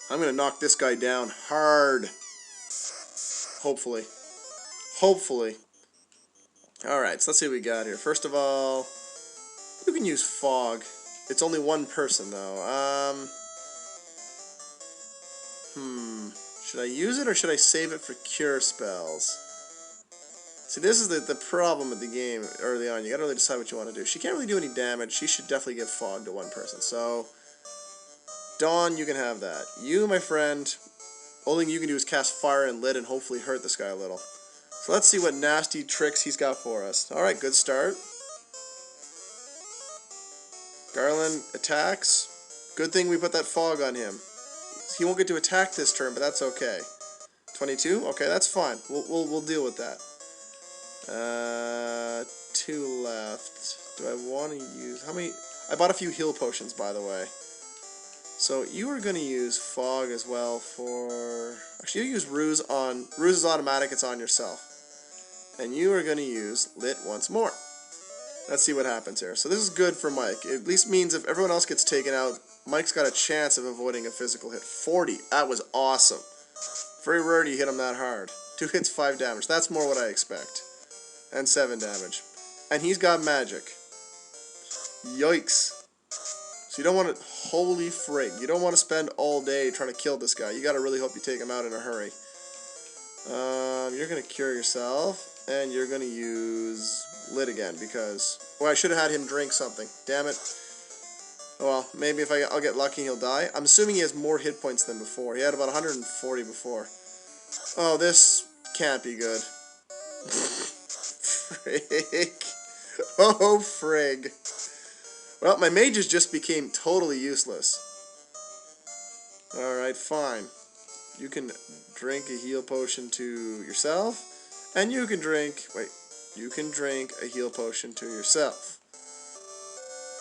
I'm going to knock this guy down hard. Hopefully. Hopefully. Alright, so let's see what we got here. First of all, you can use fog. It's only one person, though. Should I use it or should I save it for cure spells? See, this is the problem with the game early on. You gotta really decide what you want to do. She can't really do any damage. She should definitely give fog to one person. So, Dawn, you can have that. You, my friend, only thing you can do is cast fire and lit and hopefully hurt this guy a little. So let's see what nasty tricks he's got for us. Alright, good start. Garland attacks. Good thing we put that fog on him. He won't get to attack this turn, but that's okay. 22? Okay, that's fine. We'll deal with that. 2 left. Do I want to use... How many... I bought a few heal potions, by the way. So you are going to use fog as well for... Actually, you use ruse on... Ruse is automatic, it's on yourself. And you are going to use lit once more. Let's see what happens here. So this is good for Mike. It at least means if everyone else gets taken out, Mike's got a chance of avoiding a physical hit. 40. That was awesome. Very rare to hit him that hard. 2 hits, 5 damage. That's more what I expect. And 7 damage. And he's got magic. Yikes. So you don't want to... Holy frig. You don't want to spend all day trying to kill this guy. You got to really hope you take him out in a hurry. You're going to cure yourself. And you're going to use lit again because... Well, I should have had him drink something. Damn it. Oh well, maybe if I'll get lucky he'll die. I'm assuming he has more hit points than before. He had about 140 before. Oh, this can't be good. Frig. Oh, frig. Well, my mages just became totally useless. Alright, fine. You can drink a heal potion to yourself. And you can drink... Wait. You can drink a heal potion to yourself.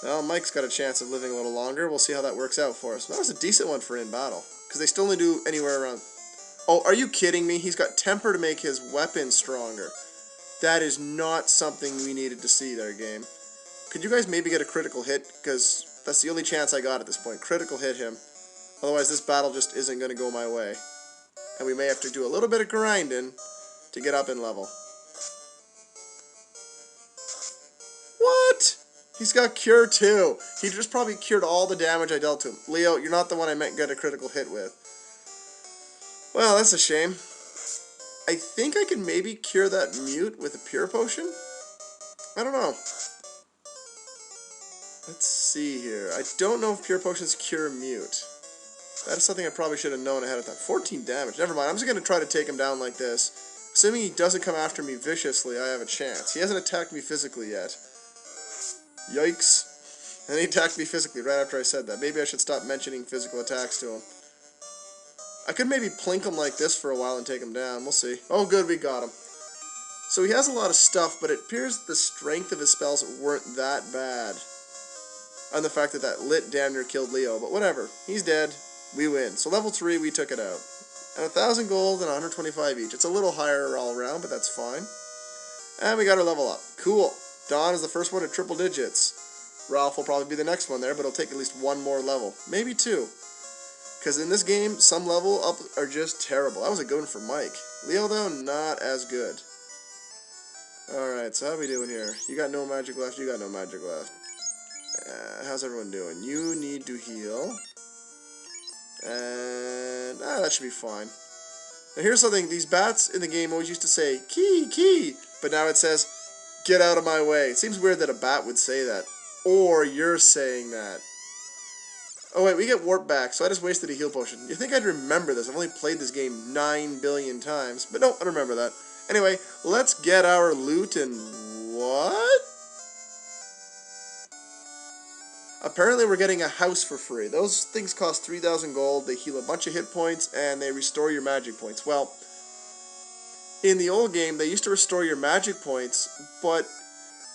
Well, Mike's got a chance of living a little longer. We'll see how that works out for us. That was a decent one for in battle. Because they still only do anywhere around... Oh, are you kidding me? He's got temper to make his weapon stronger. That is not something we needed to see there, game. Could you guys maybe get a critical hit? Because that's the only chance I got at this point. Critical hit him. Otherwise, this battle just isn't going to go my way. And we may have to do a little bit of grinding to get up in level. What? He's got cure too. He just probably cured all the damage I dealt to him. Leo, you're not the one I meant get a critical hit with. Well, that's a shame. I think I can maybe cure that mute with a pure potion? I don't know. Let's see here. I don't know if pure potions cure mute. That is something I probably should have known ahead of time. 14 damage. Never mind. I'm just going to try to take him down like this. Assuming he doesn't come after me viciously, I have a chance. He hasn't attacked me physically yet. Yikes. And he attacked me physically right after I said that. Maybe I should stop mentioning physical attacks to him. I could maybe plink him like this for a while and take him down. We'll see. Oh, good, we got him. So he has a lot of stuff, but it appears the strength of his spells weren't that bad. And the fact that that lit damn near killed Leo. But whatever. He's dead. We win. So level 3, we took it out. And 1,000 gold and 125 each. It's a little higher all around, but that's fine. And we got our level up. Cool. Dawn is the first one at triple digits. Ralph will probably be the next one there, but it'll take at least 1 more level. Maybe 2. Because in this game, some level up are just terrible. That was a good one for Mike. Leo, though, not as good. Alright, so how are we doing here? You got no magic left, you got no magic left. How's everyone doing? You need to heal. And that should be fine. Now here's something. These bats in the game always used to say, key, key. But now it says, get out of my way. It seems weird that a bat would say that. Or you're saying that. Oh wait, we get warp back, so I just wasted a heal potion. You'd think I'd remember this. I've only played this game 9 billion times. But no, I don't remember that. Anyway, let's get our loot and... What? Apparently we're getting a house for free. Those things cost 3,000 gold. They heal a bunch of hit points, and they restore your magic points. Well, in the old game, they used to restore your magic points, but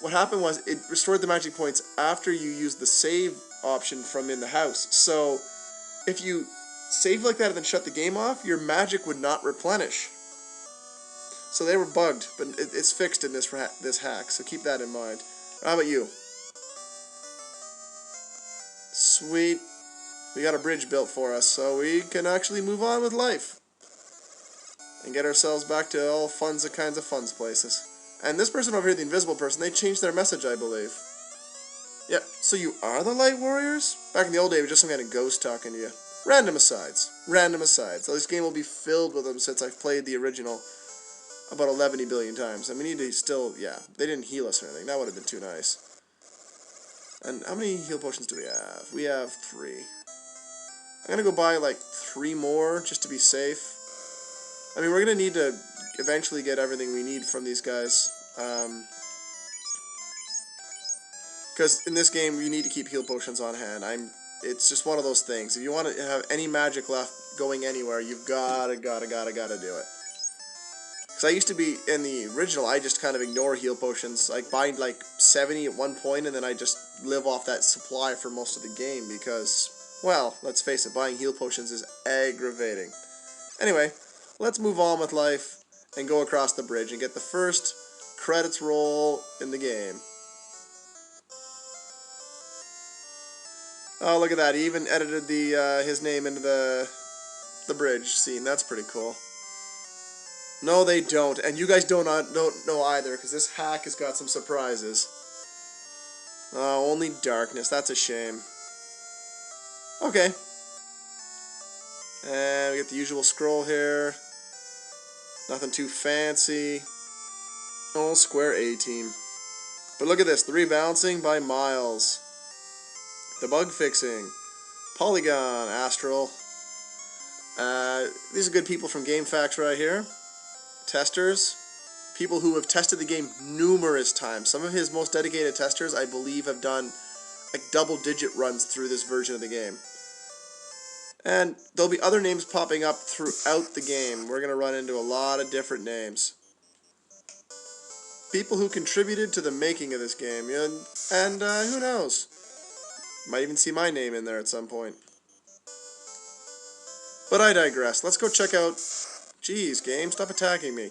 what happened was it restored the magic points after you used the save option from in the house. So if you save like that and then shut the game off, your magic would not replenish. So they were bugged, but it's fixed in this hack, so keep that in mind. How about you? Sweet. We got a bridge built for us, so we can actually move on with life. And get ourselves back to all funds and kinds of funds places. And this person over here, the invisible person, they changed their message, I believe. Yep, so you are the Light Warriors? Back in the old days, it was just some kind of ghost talking to you. Random asides. Random asides. So this game will be filled with them since I've played the original about 11 billion times. And we need to still, yeah, they didn't heal us or anything. That would have been too nice. And how many heal potions do we have? We have 3. I'm going to go buy like 3 more just to be safe. I mean, we're going to need to eventually get everything we need from these guys. Because in this game, you need to keep heal potions on hand. It's just one of those things. If you want to have any magic left going anywhere, you've gotta do it. Because I used to be, in the original, I just kind of ignore heal potions. Like, buy like 70 at one point, and then I just live off that supply for most of the game. Because, well, let's face it, buying heal potions is aggravating. Anyway, let's move on with life and go across the bridge and get the first credits roll in the game. Oh, look at that. He even edited his name into the bridge scene. That's pretty cool. No, they don't. And you guys don't know either, because this hack has got some surprises. Oh, only darkness. That's a shame. Okay. And we get the usual scroll here. Nothing too fancy. Oh, square A team. But look at this. The rebalancing by Miles. The bug fixing. Polygon, Astral. These are good people from GameFAQs right here. Testers. People who have tested the game numerous times. Some of his most dedicated testers, I believe, have done like double-digit runs through this version of the game. And there'll be other names popping up throughout the game. We're going to run into a lot of different names. People who contributed to the making of this game. And who knows? Might even see my name in there at some point. But I digress. Let's go check out... Jeez, game, stop attacking me.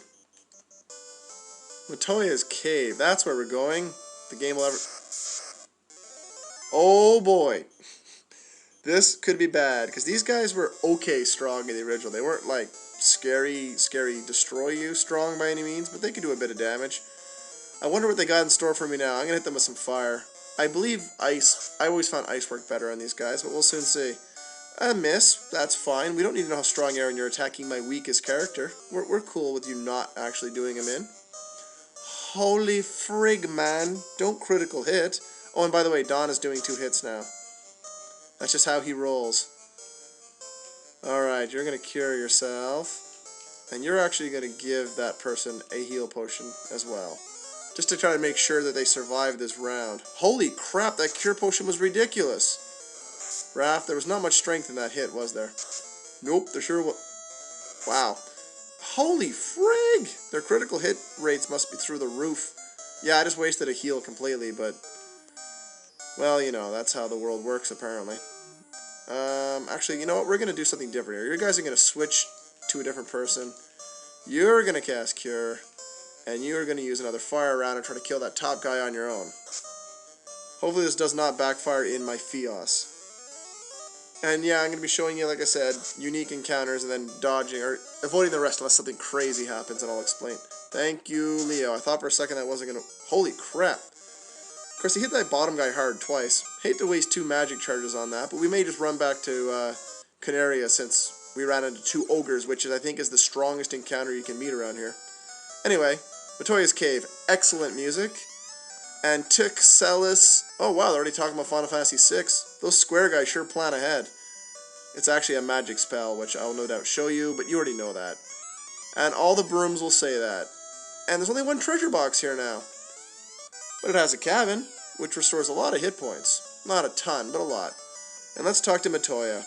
Matoya's cave. That's where we're going. The game will ever... Oh boy. This could be bad, because these guys were okay strong in the original. They weren't like scary destroy you strong by any means, but they could do a bit of damage. I wonder what they got in store for me now. I'm going to hit them with some fire. I believe ice. I always found ice work better on these guys, but we'll soon see. A miss. That's fine. We don't need to know how strong you are when you're attacking my weakest character. We're cool with you not actually doing him in. Holy frig, man. Don't critical hit. Oh, and by the way, Don is doing 2 hits now. That's just how he rolls. Alright, you're going to cure yourself. And you're actually going to give that person a heal potion as well. Just to try to make sure that they survive this round. Holy crap, that cure potion was ridiculous. Raph, there was not much strength in that hit, was there? Nope, there sure was. Wow. Holy frig! Their critical hit rates must be through the roof. Yeah, I just wasted a heal completely, but... Well, you know, that's how the world works, apparently. Actually, you know what? We're going to do something different here. You guys are going to switch to a different person. You're going to cast Cure. And you're going to use another fire round and try to kill that top guy on your own. Hopefully this does not backfire in my Fios. And yeah, I'm going to be showing you, like I said, unique encounters and then dodging or avoiding the rest unless something crazy happens, and I'll explain. Thank you, Leo. I thought for a second that wasn't going to... Holy crap. Of course, he hit that bottom guy hard twice. Hate to waste 2 magic charges on that, but we may just run back to Canaria since we ran into 2 ogres, which I think is the strongest encounter you can meet around here. Anyway, Matoya's Cave. Excellent music. And Tixelis. Oh wow, they're already talking about Final Fantasy VI. Those square guys sure plan ahead. It's actually a magic spell, which I'll no doubt show you, but you already know that. And all the brooms will say that. And there's only 1 treasure box here now. But it has a cabin, which restores a lot of hit points. Not a ton, but a lot. And let's talk to Matoya.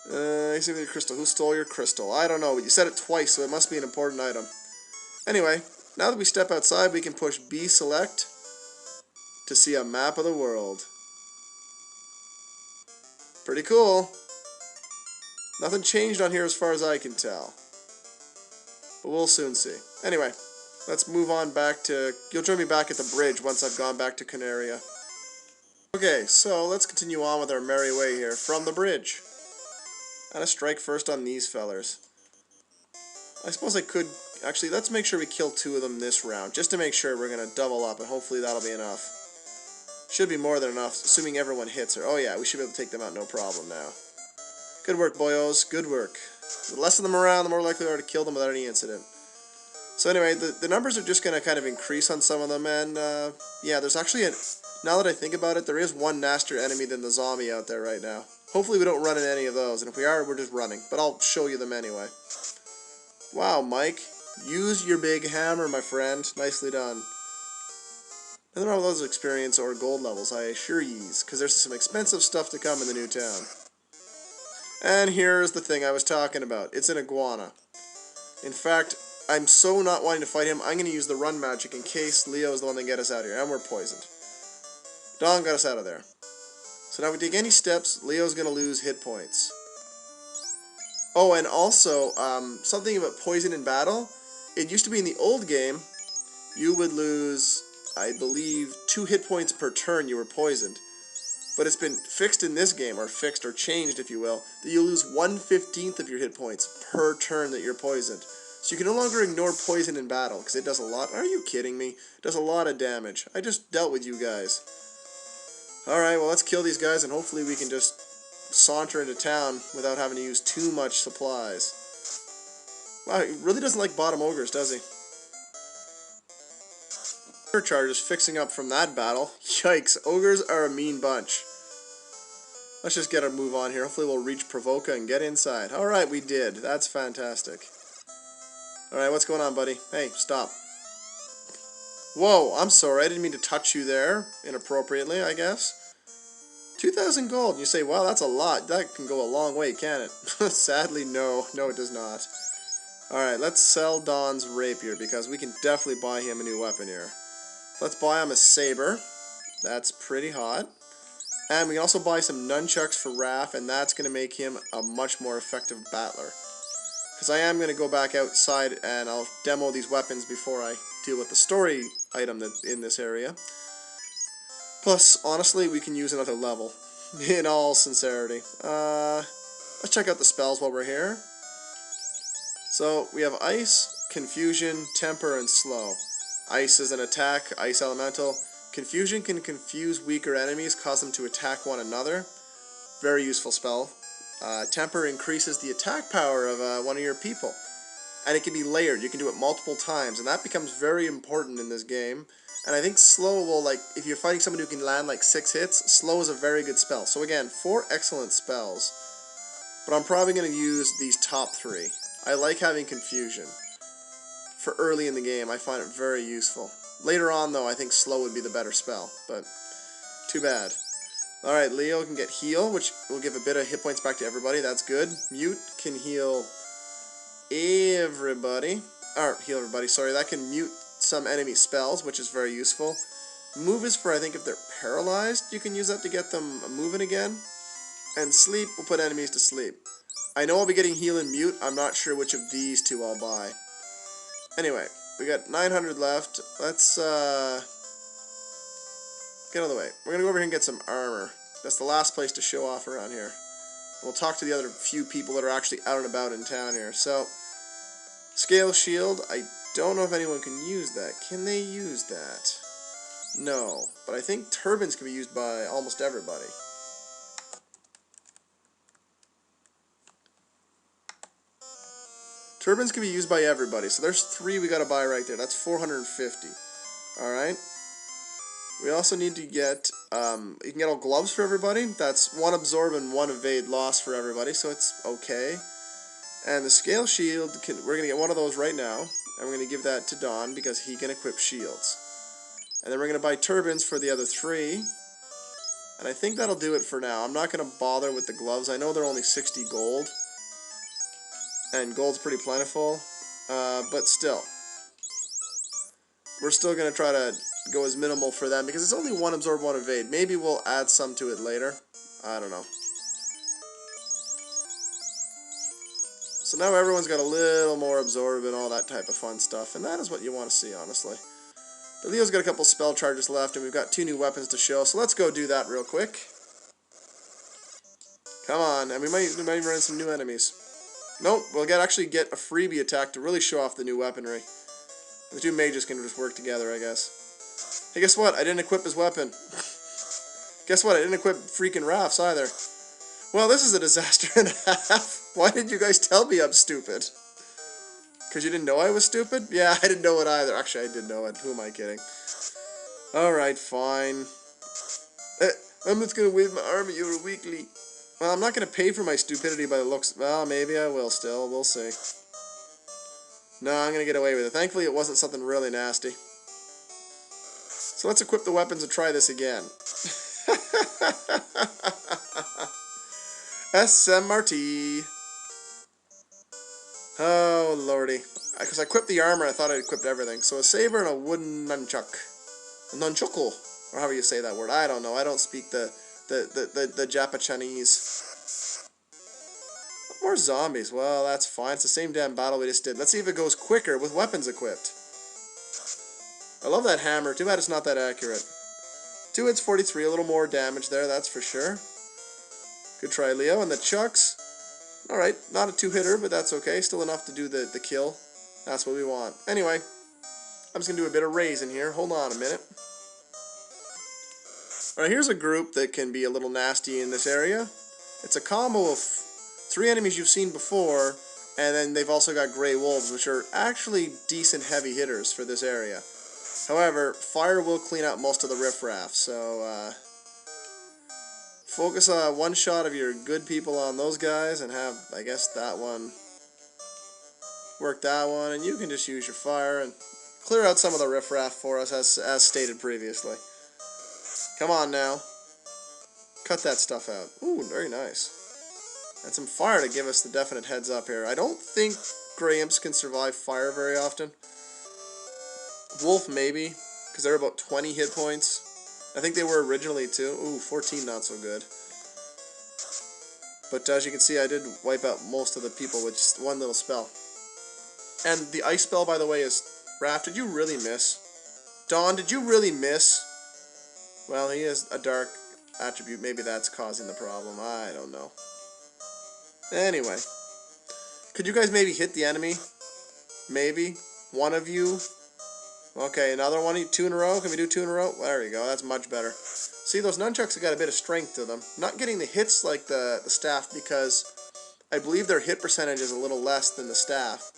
You see your crystal. Who stole your crystal? I don't know, but you said it twice, so it must be an important item. Anyway, now that we step outside, we can push B select to see a map of the world. Pretty cool. Nothing changed on here as far as I can tell. But we'll soon see. Anyway, let's move on back to... You'll join me back at the bridge once I've gone back to Canaria. Okay, so let's continue on with our merry way here from the bridge. And a strike first on these fellers. I suppose I could... Actually, let's make sure we kill 2 of them this round, just to make sure we're going to double up, and hopefully that'll be enough. Should be more than enough, assuming everyone hits her. Oh yeah, we should be able to take them out no problem now. Good work, boyos. Good work. The less of them around, the more likely we are to kill them without any incident. So anyway, the numbers are just going to kind of increase on some of them, and yeah, there's actually now that I think about it, there is one nastier enemy than the zombie out there right now. Hopefully we don't run into any of those, and if we are, we're just running. But I'll show you them anyway. Wow, Mike. Use your big hammer, my friend. Nicely done. Nothing wrong with those experience or gold levels, I assure yees, because there's some expensive stuff to come in the new town. And here's the thing I was talking about. It's an iguana. In fact, I'm so not wanting to fight him, I'm going to use the run magic in case Leo is the one that get us out of here. And we're poisoned. Dawn got us out of there. So now if we take any steps, Leo's going to lose hit points. Oh, and also, something about poison in battle. It used to be in the old game, you would lose, I believe, 2 hit points per turn you were poisoned. But it's been fixed in this game, or fixed or changed, if you will, that you lose 1/15 of your hit points per turn that you're poisoned. So you can no longer ignore poison in battle, because it does a lot. Are you kidding me? It does a lot of damage. I just dealt with you guys. Alright, well, let's kill these guys, and hopefully we can just saunter into town without having to use too much supplies. Wow, he really doesn't like bottom ogres, does he? Charge is fixing up from that battle. Yikes, ogres are a mean bunch. Let's just get our move on here. Hopefully we'll reach Provoka and get inside. Alright, we did. That's fantastic. Alright, what's going on, buddy? Hey, stop. Whoa, I'm sorry. I didn't mean to touch you there inappropriately, I guess. 2,000 gold. And you say, wow, that's a lot. That can go a long way, can it? Sadly, no. No, it does not. Alright, let's sell Don's rapier because we can definitely buy him a new weapon here. Let's buy him a saber. That's pretty hot. And we can also buy some nunchucks for Raph, and that's going to make him a much more effective battler. Because I am going to go back outside and I'll demo these weapons before I deal with the story item that's in this area. Plus, honestly, we can use another level. In all sincerity. Let's check out the spells while we're here. So, we have Ice, Confusion, Temper, and Slow. Ice is an attack, Ice Elemental. Confusion can confuse weaker enemies, cause them to attack one another. Very useful spell. Temper increases the attack power of one of your people. And it can be layered, you can do it multiple times, and that becomes very important in this game. And I think Slow will, like, if you're fighting someone who can land like 6 hits, Slow is a very good spell. So again, 4 excellent spells. But I'm probably going to use these top 3. I like having Confusion. For early in the game, I find it very useful. Later on, though, I think Slow would be the better spell, but too bad. Alright, Leo can get Heal, which will give a bit of hit points back to everybody. That's good. Mute can heal everybody. Or, heal everybody, sorry. That can mute some enemy spells, which is very useful. Move is for, I think, if they're paralyzed, you can use that to get them moving again. And Sleep will put enemies to sleep. I know I'll be getting Heal and Mute. I'm not sure which of these 2 I'll buy. Anyway, we got 900 left. Let's, get out of the way. We're going to go over here and get some armor. That's the last place to show off around here. We'll talk to the other few people that are actually out and about in town here. So, Scale Shield. I don't know if anyone can use that. Can they use that? No. But I think turbines can be used by almost everybody. Turbines can be used by everybody. So there's 3 we gotta buy right there. That's 450. Alright. We also need to get, you can get all gloves for everybody. That's 1 absorb and 1 evade loss for everybody, so it's okay. And the scale shield, we're gonna get 1 of those right now. And we're gonna give that to Don because he can equip shields. And then we're gonna buy turbines for the other 3. And I think that'll do it for now. I'm not gonna bother with the gloves. I know they're only 60 gold. And gold's pretty plentiful, but still. We're still going to try to go as minimal for them, because it's only 1 absorb, 1 evade. Maybe we'll add some to it later. I don't know. So now everyone's got a little more absorb and all that type of fun stuff, and that is what you want to see, honestly. But Leo's got a couple spell charges left, and we've got 2 new weapons to show, so let's go do that real quick. Come on, and we might run into some new enemies. Nope, we'll actually get a freebie attack to really show off the new weaponry. The 2 mages can just work together, I guess. Hey, guess what? I didn't equip his weapon. Guess what? I didn't equip freaking Rafts either. Well, this is a disaster and a half. Why did you guys tell me I'm stupid? Because you didn't know I was stupid? Yeah, I didn't know it either. Actually, I did know it. Who am I kidding? Alright, fine. I'm just going to wave my arm at you weekly. Well, I'm not going to pay for my stupidity by the looks. Well, maybe I will still. We'll see. No, I'm going to get away with it. Thankfully, it wasn't something really nasty. So let's equip the weapons and try this again. SMRT. Oh, lordy. Because I equipped the armor, I thought I'd equipped everything. So a saber and a wooden nunchuck. A nunchuckle. Or however you say that word. I don't know. I don't speak the Japanese. More zombies. Well, that's fine. It's the same damn battle we just did. Let's see if it goes quicker with weapons equipped. I love that hammer. Too bad it's not that accurate. 2 hits, 43. A little more damage there, that's for sure. Good try, Leo. And the chucks. Alright, not a 2-hitter, but that's okay. Still enough to do the kill. That's what we want. Anyway, I'm just going to do a bit of raising here. Hold on a minute. Alright, here's a group that can be a little nasty in this area. It's a combo of 3 enemies you've seen before, and then they've also got Grey Wolves, which are actually decent heavy hitters for this area. However, fire will clean out most of the riffraff, so focus on one shot of your good people on those guys and have, I guess, that one work that one, and you can just use your fire and clear out some of the riffraff for us as stated previously. Come on now. Cut that stuff out. Ooh, very nice. And some fire to give us the definite heads up here. I don't think Grey Imps can survive fire very often. Wolf maybe, because they're about 20 hit points. I think they were originally too. Ooh, 14 not so good. But as you can see, I did wipe out most of the people with just one little spell. And the ice spell, by the way, is... Raph, did you really miss? Dawn, did you really miss? Well, he has a dark attribute. Maybe that's causing the problem. I don't know. Anyway. Could you guys maybe hit the enemy? Maybe. One of you. Okay, another one. 2 in a row. Can we do 2 in a row? There we go. That's much better. See, those nunchucks have got a bit of strength to them. Not getting the hits like the staff because I believe their hit percentage is a little less than the staff.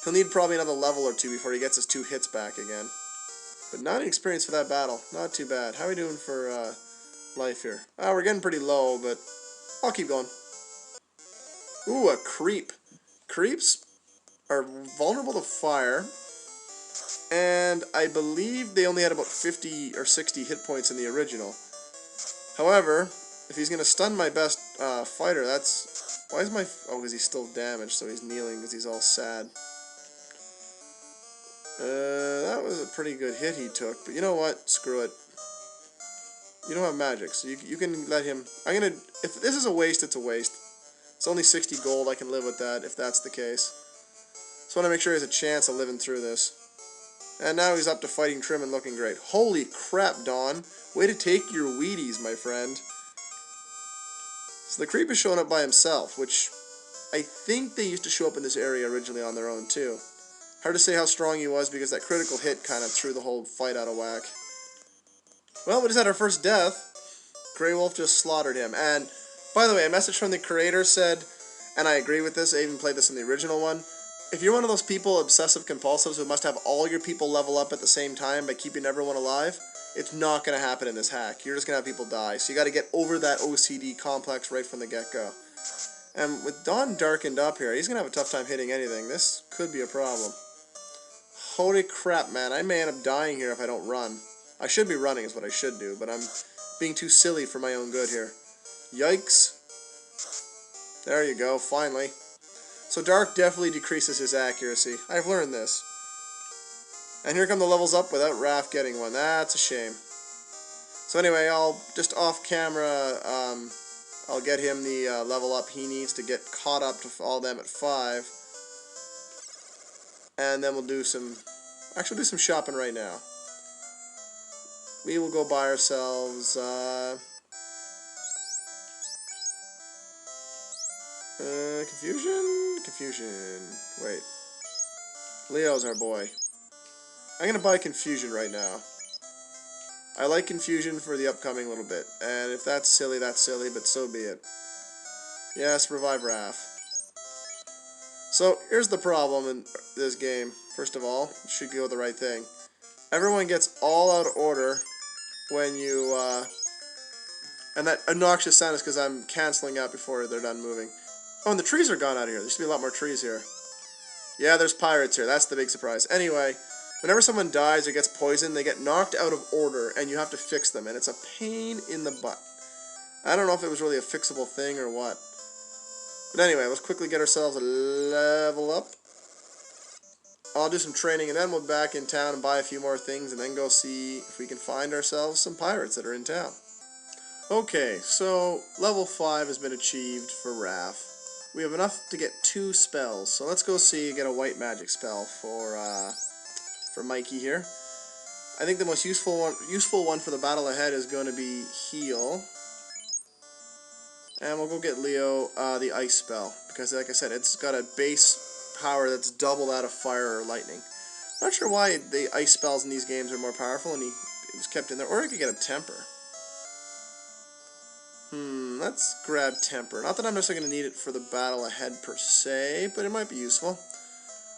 He'll need probably another level or 2 before he gets his 2 hits back again. But 9 experience for that battle. Not too bad. How are we doing for life here? We're getting pretty low, but I'll keep going. Ooh, a creep. Creeps are vulnerable to fire. And I believe they only had about 50 or 60 hit points in the original. However, if he's going to stun my best fighter, that's... Why is my... Oh, because he's still damaged, so he's kneeling because he's all sad. That was a pretty good hit he took, but you know what? Screw it. You don't have magic, so you can let him... If this is a waste, it's a waste. It's only 60 gold, I can live with that, if that's the case. Just want to make sure he has a chance of living through this. And now he's up to fighting Trim and looking great. Holy crap, Dawn. Way to take your Wheaties, my friend. So the creep is showing up by himself, which I think they used to show up in this area originally on their own, too. Hard to say how strong he was because that critical hit kind of threw the whole fight out of whack. Well, we just had our first death. Grey Wolf just slaughtered him. And, by the way, a message from the creator said, and I agree with this, I even played this in the original one, if you're one of those people, obsessive compulsives, who must have all your people level up at the same time by keeping everyone alive, it's not going to happen in this hack. You're just going to have people die. So you got to get over that OCD complex right from the get-go. And with Dawn darkened up here, he's going to have a tough time hitting anything. This could be a problem. Holy crap, man. I may end up dying here if I don't run. I should be running is what I should do, but I'm being too silly for my own good here. Yikes. There you go, finally. So Dark definitely decreases his accuracy. I've learned this. And here come the levels up without Raph getting one. That's a shame. So anyway, I'll just off camera, I'll get him the level up he needs to get caught up to all them at 5. And then we'll do some... Actually, we'll do some shopping right now. we will go buy ourselves, confusion? Confusion. Wait. Leo's our boy. I'm gonna buy confusion right now. I like confusion for the upcoming little bit. And if that's silly, but so be it. Yes, revive Raph. So, here's the problem in this game. First of all, you should go the right thing. Everyone gets all out of order when you, and that obnoxious sound is because I'm canceling out before they're done moving. Oh, and the trees are gone out of here. There should be a lot more trees here. Yeah, there's pirates here. That's the big surprise. Anyway, whenever someone dies or gets poisoned, they get knocked out of order, and you have to fix them, and it's a pain in the butt. I don't know if it was really a fixable thing or what. But anyway, let's quickly get ourselves a level up. I'll do some training, and then we'll be back in town and buy a few more things, and then go see if we can find ourselves some pirates that are in town. Okay, so level 5 has been achieved for Raph. We have enough to get 2 spells, so let's go see get a white magic spell for Mikey here. I think the most useful one for the battle ahead is going to be heal. And we'll go get Leo the ice spell, because like I said, it's got a base power that's double that of fire or lightning. Not sure why the ice spells in these games are more powerful, and it was kept in there. Or I could get a temper. Let's grab temper. Not that I'm necessarily going to need it for the battle ahead per se, but it might be useful.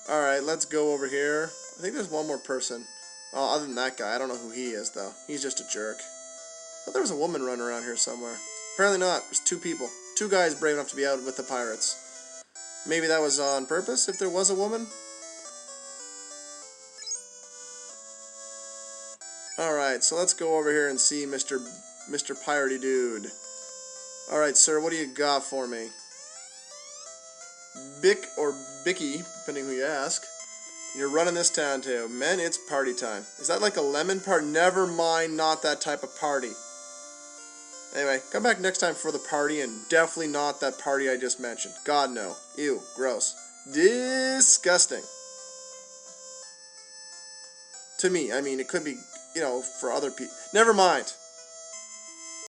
Alright, let's go over here. I think there's one more person. Oh, other than that guy, I don't know who he is, though. He's just a jerk. I thought there was a woman running around here somewhere. Apparently not. There's 2 people. 2 guys brave enough to be out with the pirates. Maybe that was on purpose, if there was a woman? Alright, so let's go over here and see Mr. Piratey Dude. Alright, sir, what do you got for me? Bick or Bicky, depending who you ask. You're running this town too. Men, it's party time. Is that like a lemon party? Never mind, not that type of party. Anyway, come back next time for the party, and definitely not that party I just mentioned. God, no. Ew, gross. Disgusting. To me, I mean, it could be, you know, for other people. Never mind.